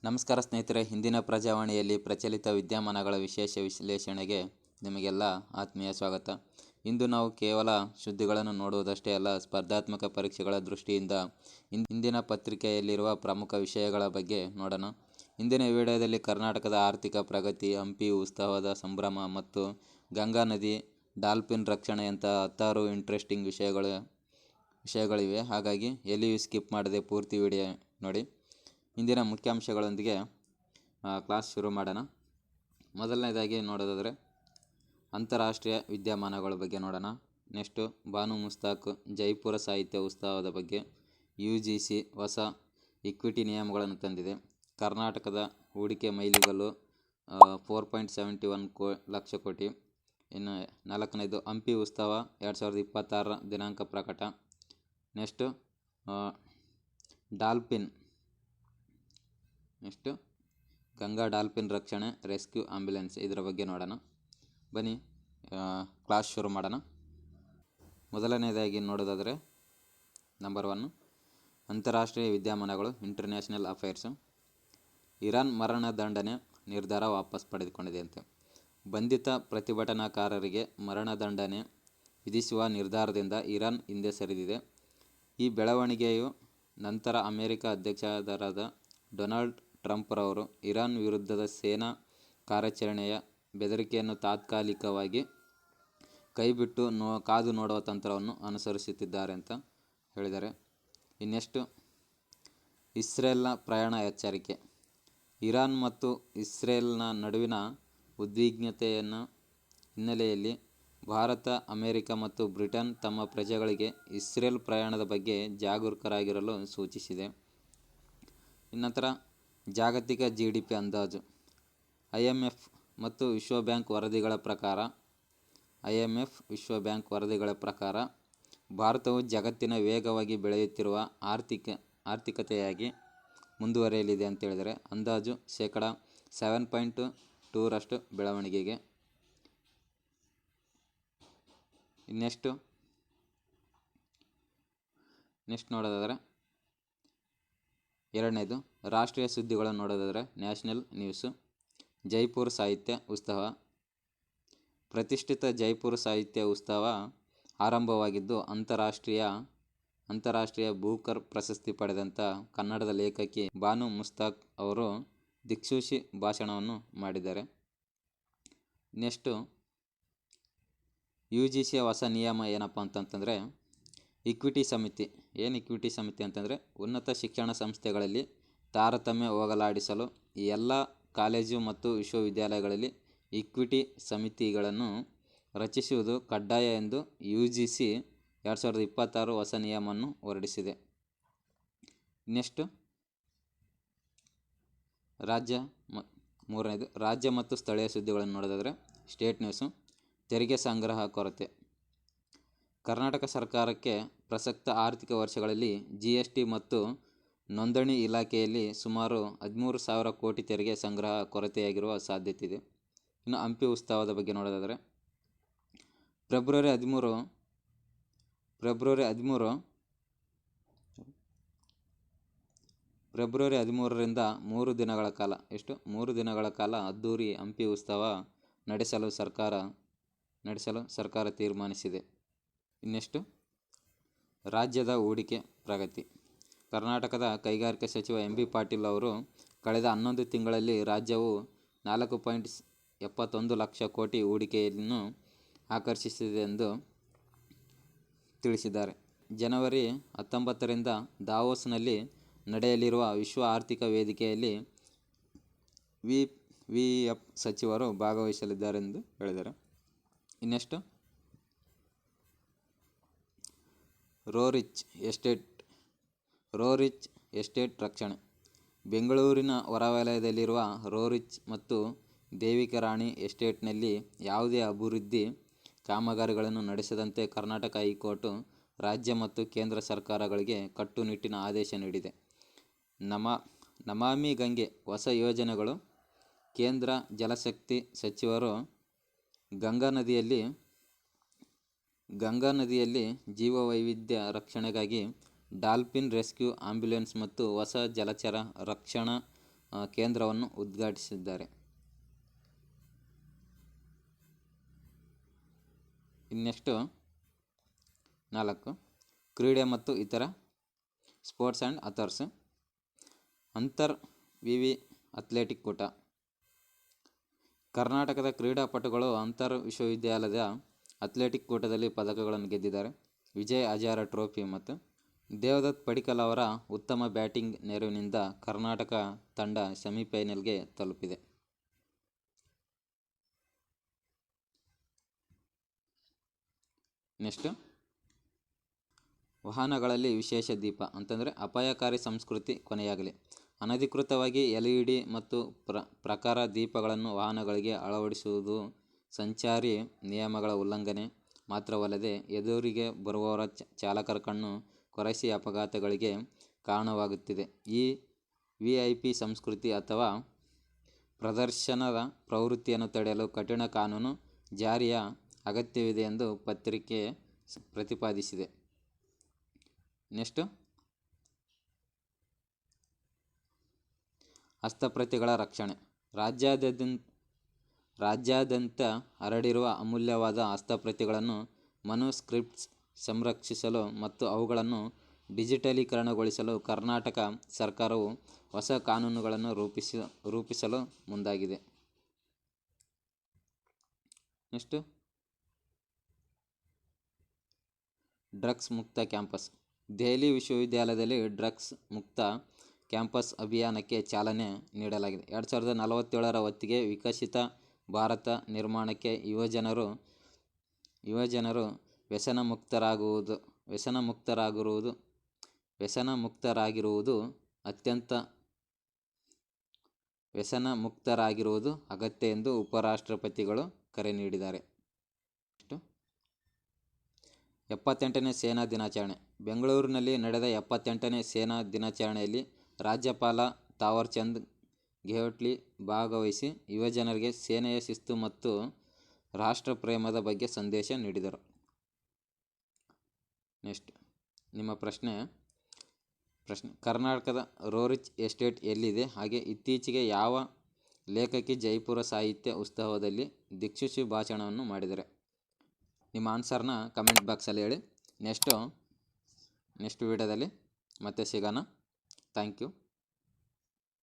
ನಮಸ್ಕಾರ ಸ್ನೇಹಿತರೆ, ಹಿಂದಿನ ಪ್ರಜಾವಾಣಿಯಲ್ಲಿ ಪ್ರಚಲಿತ ವಿದ್ಯಮಾನಗಳ ವಿಶೇಷ ವಿಶ್ಲೇಷಣೆಗೆ ನಿಮಗೆಲ್ಲ ಆತ್ಮೀಯ ಸ್ವಾಗತ. ಇಂದು ನಾವು ಕೇವಲ ಸುದ್ದಿಗಳನ್ನು ನೋಡುವುದಷ್ಟೇ ಅಲ್ಲ, ಸ್ಪರ್ಧಾತ್ಮಕ ಪರೀಕ್ಷೆಗಳ ದೃಷ್ಟಿಯಿಂದ ಇಂದಿನ ಪತ್ರಿಕೆಯಲ್ಲಿರುವ ಪ್ರಮುಖ ವಿಷಯಗಳ ಬಗ್ಗೆ ನೋಡೋಣ. ಇಂದಿನ ವಿಡಿಯೋದಲ್ಲಿ ಕರ್ನಾಟಕದ ಆರ್ಥಿಕ ಪ್ರಗತಿ, ಹಂಪಿ ಉತ್ಸವದ ಸಂಭ್ರಮ ಮತ್ತು ಗಂಗಾ ನದಿ ಡಾಲ್ಫಿನ್ ರಕ್ಷಣೆಯಂಥ 16 ಇಂಟ್ರೆಸ್ಟಿಂಗ್ ವಿಷಯಗಳಿವೆ. ಹಾಗಾಗಿ ಎಲ್ಲಿಯೂ ಸ್ಕಿಪ್ ಮಾಡದೆ ಪೂರ್ತಿ ವಿಡಿಯೋ ನೋಡಿ. ಇಂದಿನ ಮುಖ್ಯಾಂಶಗಳೊಂದಿಗೆ ಕ್ಲಾಸ್ ಶುರು ಮಾಡೋಣ. ಮೊದಲನೇದಾಗಿ ನೋಡೋದಾದರೆ ಅಂತಾರಾಷ್ಟ್ರೀಯ ವಿದ್ಯಮಾನಗಳ ಬಗ್ಗೆ ನೋಡೋಣ. ನೆಕ್ಸ್ಟು ಬಾನು ಮುಸ್ತಾಕ್ ಜೈಪುರ ಸಾಹಿತ್ಯ ಉತ್ಸವದ ಬಗ್ಗೆ. UGC ಹೊಸ ಇಕ್ವಿಟಿ ನಿಯಮಗಳನ್ನು ತಂದಿದೆ. ಕರ್ನಾಟಕದ ಹೂಡಿಕೆ ಮೈಲಿಗಲ್ಲು 4.71 ಲಕ್ಷ ಕೋಟಿ. ಇನ್ನು 4ನೇದು ಹಂಪಿ ಉತ್ಸವ 2026 ದಿನಾಂಕ ಪ್ರಕಟ. ನೆಕ್ಸ್ಟು ಗಂಗಾ ಡಾಲ್ಫಿನ್ ರಕ್ಷಣೆ ರೆಸ್ಕ್ಯೂ ಆಂಬ್ಯುಲೆನ್ಸ್, ಇದರ ಬಗ್ಗೆ ನೋಡೋಣ. ಬನ್ನಿ ಕ್ಲಾಸ್ ಶುರು ಮಾಡೋಣ. ಮೊದಲನೇದಾಗಿ ನೋಡೋದಾದರೆ ನಂಬರ್ 1 ಅಂತಾರಾಷ್ಟ್ರೀಯ ವಿದ್ಯಮಾನಗಳು, ಇಂಟರ್ನ್ಯಾಷನಲ್ ಅಫೇರ್ಸು. ಇರಾನ್ ಮರಣದಂಡನೆ ನಿರ್ಧಾರ ವಾಪಸ್ ಪಡೆದುಕೊಂಡಿದೆಯಂತೆ. ಬಂಧಿತ ಪ್ರತಿಭಟನಾಕಾರರಿಗೆ ಮರಣದಂಡನೆ ವಿಧಿಸುವ ನಿರ್ಧಾರದಿಂದ ಇರಾನ್ ಹಿಂದೆ ಸರಿದಿದೆ. ಈ ಬೆಳವಣಿಗೆಯು ನಂತರ ಅಮೆರಿಕ ಅಧ್ಯಕ್ಷರಾದ ಡೊನಾಲ್ಡ್ ಟ್ರಂಪ್ರವರು ಇರಾನ್ ವಿರುದ್ಧದ ಸೇನಾ ಕಾರ್ಯಾಚರಣೆಯ ಬೆದರಿಕೆಯನ್ನು ತಾತ್ಕಾಲಿಕವಾಗಿ ಕೈಬಿಟ್ಟು ಕಾದು ನೋಡುವ ತಂತ್ರವನ್ನು ಅನುಸರಿಸುತ್ತಿದ್ದಾರೆ ಅಂತ ಹೇಳಿದ್ದಾರೆ. ಇನ್ನೆಷ್ಟು ಇಸ್ರೇಲ್ನ ಪ್ರಯಾಣ ಎಚ್ಚರಿಕೆ. ಇರಾನ್ ಮತ್ತು ಇಸ್ರೇಲ್ನ ನಡುವಿನ ಉದ್ವಿಗ್ನತೆಯನ್ನು ಹಿನ್ನೆಲೆಯಲ್ಲಿ ಭಾರತ, ಅಮೆರಿಕ ಮತ್ತು ಬ್ರಿಟನ್ ತಮ್ಮ ಪ್ರಜೆಗಳಿಗೆ ಇಸ್ರೇಲ್ ಪ್ರಯಾಣದ ಬಗ್ಗೆ ಜಾಗರೂಕರಾಗಿರಲು ಸೂಚಿಸಿದೆ. ನಂತರ ಜಾಗತಿಕ GDP ಅಂದಾಜು. IMF ಮತ್ತು ವಿಶ್ವಬ್ಯಾಂಕ್ ವರದಿಗಳ ಪ್ರಕಾರ ಭಾರತವು ಜಗತ್ತಿನ ವೇಗವಾಗಿ ಬೆಳೆಯುತ್ತಿರುವ ಆರ್ಥಿಕತೆಯಾಗಿ ಮುಂದುವರಿಯಲಿದೆ ಅಂತ ಹೇಳಿದರೆ ಅಂದಾಜು 7.2% ಬೆಳವಣಿಗೆಗೆ. ನೆಕ್ಸ್ಟ್ ನೋಡೋದಾದರೆ ಎರಡನೇದು ರಾಷ್ಟ್ರೀಯ ಸುದ್ದಿಗಳನ್ನು ನೋಡೋದಾದರೆ ನ್ಯಾಷನಲ್ ನ್ಯೂಸು. ಜೈಪುರ ಸಾಹಿತ್ಯ ಉತ್ಸವ. ಪ್ರತಿಷ್ಠಿತ ಜೈಪುರ ಸಾಹಿತ್ಯ ಉತ್ಸವ ಆರಂಭವಾಗಿದ್ದು ಅಂತಾರಾಷ್ಟ್ರೀಯ ಬೂಕರ್ ಪ್ರಶಸ್ತಿ ಪಡೆದಂಥ ಕನ್ನಡದ ಲೇಖಕಿ ಬಾನು ಮುಸ್ತಾಕ್ ಅವರು ದಿಕ್ಸೂಚಿ ಭಾಷಣವನ್ನು ಮಾಡಿದ್ದಾರೆ. ನೆಕ್ಸ್ಟು UGC ಹೊಸ ನಿಯಮ ಏನಪ್ಪ ಅಂತಂತಂದರೆ ಇಕ್ವಿಟಿ ಸಮಿತಿ. ಏನು ಇಕ್ವಿಟಿ ಸಮಿತಿ ಅಂತಂದರೆ ಉನ್ನತ ಶಿಕ್ಷಣ ಸಂಸ್ಥೆಗಳಲ್ಲಿ ತಾರತಮ್ಯ ಹೋಗಲಾಡಿಸಲು ಎಲ್ಲ ಕಾಲೇಜು ಮತ್ತು ವಿಶ್ವವಿದ್ಯಾಲಯಗಳಲ್ಲಿ ಇಕ್ವಿಟಿ ಸಮಿತಿಗಳನ್ನು ರಚಿಸುವುದು ಕಡ್ಡಾಯ ಎಂದು UGC 2026 ಹೊಸ ನಿಯಮವನ್ನು ಹೊರಡಿಸಿದೆ. ನೆಕ್ಸ್ಟು ಮೂರನೇದು ರಾಜ್ಯ ಮತ್ತು ಸ್ಥಳೀಯ ಸುದ್ದಿಗಳನ್ನು ನೋಡೋದಾದರೆ ಸ್ಟೇಟ್ ನ್ಯೂಸು. ತೆರಿಗೆ ಸಂಗ್ರಹ ಕೊರತೆ. ಕರ್ನಾಟಕ ಸರ್ಕಾರಕ್ಕೆ ಪ್ರಸಕ್ತ ಆರ್ಥಿಕ ವರ್ಷಗಳಲ್ಲಿ GST ಮತ್ತು ನೋಂದಣಿ ಇಲಾಖೆಯಲ್ಲಿ ಸುಮಾರು 13,000 ಕೋಟಿ ತೆರಿಗೆ ಸಂಗ್ರಹ ಕೊರತೆಯಾಗಿರುವ ಸಾಧ್ಯತೆ ಇದೆ. ಇನ್ನು ಹಂಪಿ ಉತ್ಸವದ ಬಗ್ಗೆ ನೋಡೋದಾದರೆ ಫೆಬ್ರವರಿ 13ರಿಂದ 3 ದಿನಗಳ ಕಾಲ ಅದ್ದೂರಿ ಹಂಪಿ ಉತ್ಸವ ನಡೆಸಲು ಸರ್ಕಾರ ತೀರ್ಮಾನಿಸಿದೆ. ಇನ್ನೆಷ್ಟು ರಾಜ್ಯದ ಹೂಡಿಕೆ ಪ್ರಗತಿ. ಕರ್ನಾಟಕದ ಕೈಗಾರಿಕಾ ಸಚಿವ MB ಪಾಟೀಲ್ ಅವರು ಕಳೆದ 11 ತಿಂಗಳಲ್ಲಿ ರಾಜ್ಯವು 4.71 ಲಕ್ಷ ಕೋಟಿ ಹೂಡಿಕೆಯನ್ನು ಆಕರ್ಷಿಸಿದೆ ಎಂದು ತಿಳಿಸಿದ್ದಾರೆ. ಜನವರಿ 19ರಿಂದ ದಾವೋಸ್ನಲ್ಲಿ ನಡೆಯಲಿರುವ ವಿಶ್ವ ಆರ್ಥಿಕ ವೇದಿಕೆಯಲ್ಲಿ WEF ಸಚಿವರು ಭಾಗವಹಿಸಲಿದ್ದಾರೆ ಎಂದು ಹೇಳಿದ್ದಾರೆ. ಇನ್ನೆಷ್ಟು ರೋ ರಿಚ್ ಎಸ್ಟೇಟ್ ರಕ್ಷಣೆ. ಬೆಂಗಳೂರಿನ ಹೊರವಲಯದಲ್ಲಿರುವ ರೋ ರಿಚ್ ಮತ್ತು ದೇವಿಕಾ ರಾಣಿ ಎಸ್ಟೇಟ್ನಲ್ಲಿ ಯಾವುದೇ ಅಭಿವೃದ್ಧಿ ಕಾಮಗಾರಿಗಳನ್ನು ನಡೆಸದಂತೆ ಕರ್ನಾಟಕ ಹೈಕೋರ್ಟ್ ರಾಜ್ಯ ಮತ್ತು ಕೇಂದ್ರ ಸರ್ಕಾರಗಳಿಗೆ ಕಟ್ಟುನಿಟ್ಟಿನ ಆದೇಶ ನೀಡಿದೆ. ನಮಾಮಿ ಗಂಗೆ ಹೊಸ ಯೋಜನೆಗಳು. ಕೇಂದ್ರ ಜಲಶಕ್ತಿ ಸಚಿವರು ಗಂಗಾ ನದಿಯಲ್ಲಿ ಜೀವವೈವಿಧ್ಯ ರಕ್ಷಣೆಗಾಗಿ ಡಾಲ್ಫಿನ್ ರೆಸ್ಕ್ಯೂ ಆಂಬ್ಯುಲೆನ್ಸ್ ಮತ್ತು ಹೊಸ ಜಲಚರ ರಕ್ಷಣಾ ಕೇಂದ್ರವನ್ನು ಉದ್ಘಾಟಿಸಿದ್ದಾರೆ. ಇನ್ನೆಷ್ಟು 4 ಕ್ರೀಡೆ ಮತ್ತು ಇತರ ಸ್ಪೋರ್ಟ್ಸ್ ಆ್ಯಂಡ್ ಅಥರ್ಸ್. ಅಂತರ್ ವಿವಿ ಅಥ್ಲೆಟಿಕ್ ಕೂಟ. ಕರ್ನಾಟಕದ ಕ್ರೀಡಾಪಟುಗಳು ಅಂತರ್ ವಿಶ್ವವಿದ್ಯಾಲಯದ ಅಥ್ಲೆಟಿಕ್ ಕೂಟದಲ್ಲಿ ಪದಕಗಳನ್ನು ಗೆದ್ದಿದ್ದಾರೆ. ವಿಜಯ್ ಹಜಾರೆ ಟ್ರೋಫಿ ಮತ್ತು ದೇವದತ್ ಪಡಿಕ್ಕಲ್ ಅವರ ಉತ್ತಮ ಬ್ಯಾಟಿಂಗ್ ನೆರವಿನಿಂದ ಕರ್ನಾಟಕ ತಂಡ ಸೆಮಿಫೈನಲ್ಗೆ ತಲುಪಿದೆ. ನೆಕ್ಸ್ಟ್, ವಾಹನಗಳಲ್ಲಿ ವಿಶೇಷ ದೀಪ ಅಂತಂದರೆ ಅಪಾಯಕಾರಿ ಸಂಸ್ಕೃತಿ ಕೊನೆಯಾಗಲಿ. ಅನಧಿಕೃತವಾಗಿ LED ಮತ್ತು ಪ್ರಕಾರ ದೀಪಗಳನ್ನು ವಾಹನಗಳಿಗೆ ಅಳವಡಿಸುವುದು ಸಂಚಾರಿ ನಿಯಮಗಳ ಉಲ್ಲಂಘನೆ ಮಾತ್ರವಲ್ಲದೆ ಎದುರಿಗೆ ಬರುವವರ ಚಾಲಕರ ಕಣ್ಣು ಕೊರೆಸಿ ಅಪಘಾತಗಳಿಗೆ ಕಾರಣವಾಗುತ್ತಿದೆ. ಈ VIP ಸಂಸ್ಕೃತಿ ಅಥವಾ ಪ್ರದರ್ಶನದ ಪ್ರವೃತ್ತಿಯನ್ನು ತಡೆಯಲು ಕಠಿಣ ಕಾನೂನು ಜಾರಿಯ ಅಗತ್ಯವಿದೆ ಎಂದು ಪತ್ರಿಕೆ ಪ್ರತಿಪಾದಿಸಿದೆ. ನೆಕ್ಸ್ಟ್, ಹಸ್ತಪ್ರತಿಗಳ ರಕ್ಷಣೆ. ರಾಜ್ಯಾದ್ಯಂತ ಹರಡಿರುವ ಅಮೂಲ್ಯವಾದ ಹಸ್ತಪ್ರತಿಗಳನ್ನು ಮನುಸ್ಕ್ರಿಪ್ಟ್ಸ್ ಸಂರಕ್ಷಿಸಲು ಮತ್ತು ಅವುಗಳನ್ನು ಡಿಜಿಟಲೀಕರಣಗೊಳಿಸಲು ಕರ್ನಾಟಕ ಸರ್ಕಾರವು ಹೊಸ ಕಾನೂನುಗಳನ್ನು ರೂಪಿಸಲು ಮುಂದಾಗಿದೆ. ನೆಕ್ಸ್ಟ್, ಡ್ರಗ್ಸ್ ಮುಕ್ತ ಕ್ಯಾಂಪಸ್. ದೆಹಲಿ ವಿಶ್ವವಿದ್ಯಾಲಯದಲ್ಲಿ ಡ್ರಗ್ಸ್ ಮುಕ್ತ ಕ್ಯಾಂಪಸ್ ಅಭಿಯಾನಕ್ಕೆ ಚಾಲನೆ ನೀಡಲಾಗಿದೆ. 2047ರ ಹೊತ್ತಿಗೆ ವಿಕಸಿತ ಭಾರತ ನಿರ್ಮಾಣಕ್ಕೆ ಯುವಜನರು ವ್ಯಸನಮುಕ್ತರಾಗಿರುವುದು ಅಗತ್ಯ ಎಂದು ಉಪರಾಷ್ಟ್ರಪತಿಗಳು ಕರೆ ನೀಡಿದ್ದಾರೆ. 78ನೇ ಸೇನಾ ದಿನಾಚರಣೆ. ಬೆಂಗಳೂರಿನಲ್ಲಿ ನಡೆದ 78ನೇ ಸೇನಾ ದಿನಾಚರಣೆಯಲ್ಲಿ ರಾಜ್ಯಪಾಲ ತಾವರ್ಚಂದ್ ಗೆಹ್ಲೋಟ್ ಭಾಗವಹಿಸಿ ಯುವಜನರಿಗೆ ಸೇನೆಯ ಶಿಸ್ತು ಮತ್ತು ರಾಷ್ಟ್ರಪ್ರೇಮದ ಬಗ್ಗೆ ಸಂದೇಶ ನೀಡಿದರು. ನೆಕ್ಸ್ಟ್, ನಿಮ್ಮ ಪ್ರಶ್ನೆ ಕರ್ನಾಟಕದ ರೋರಿಚ್ ಎಸ್ಟೇಟ್ ಎಲ್ಲಿದೆ? ಹಾಗೆ ಇತ್ತೀಚೆಗೆ ಯಾವ ಲೇಖಕಿ ಜೈಪುರ ಸಾಹಿತ್ಯ ಉತ್ಸವದಲ್ಲಿ ದಿಕ್ಸೂಚಿ ಭಾಷಣವನ್ನು ಮಾಡಿದ್ದಾರೆ? ನಿಮ್ಮ ಆನ್ಸರ್ನ ಕಮೆಂಟ್ ಬಾಕ್ಸಲ್ಲಿ ಹೇಳಿ. ನೆಕ್ಸ್ಟ್ ವಿಡಿಯೋದಲ್ಲಿ ಮತ್ತೆ ಸಿಗೋಣ. Thank you.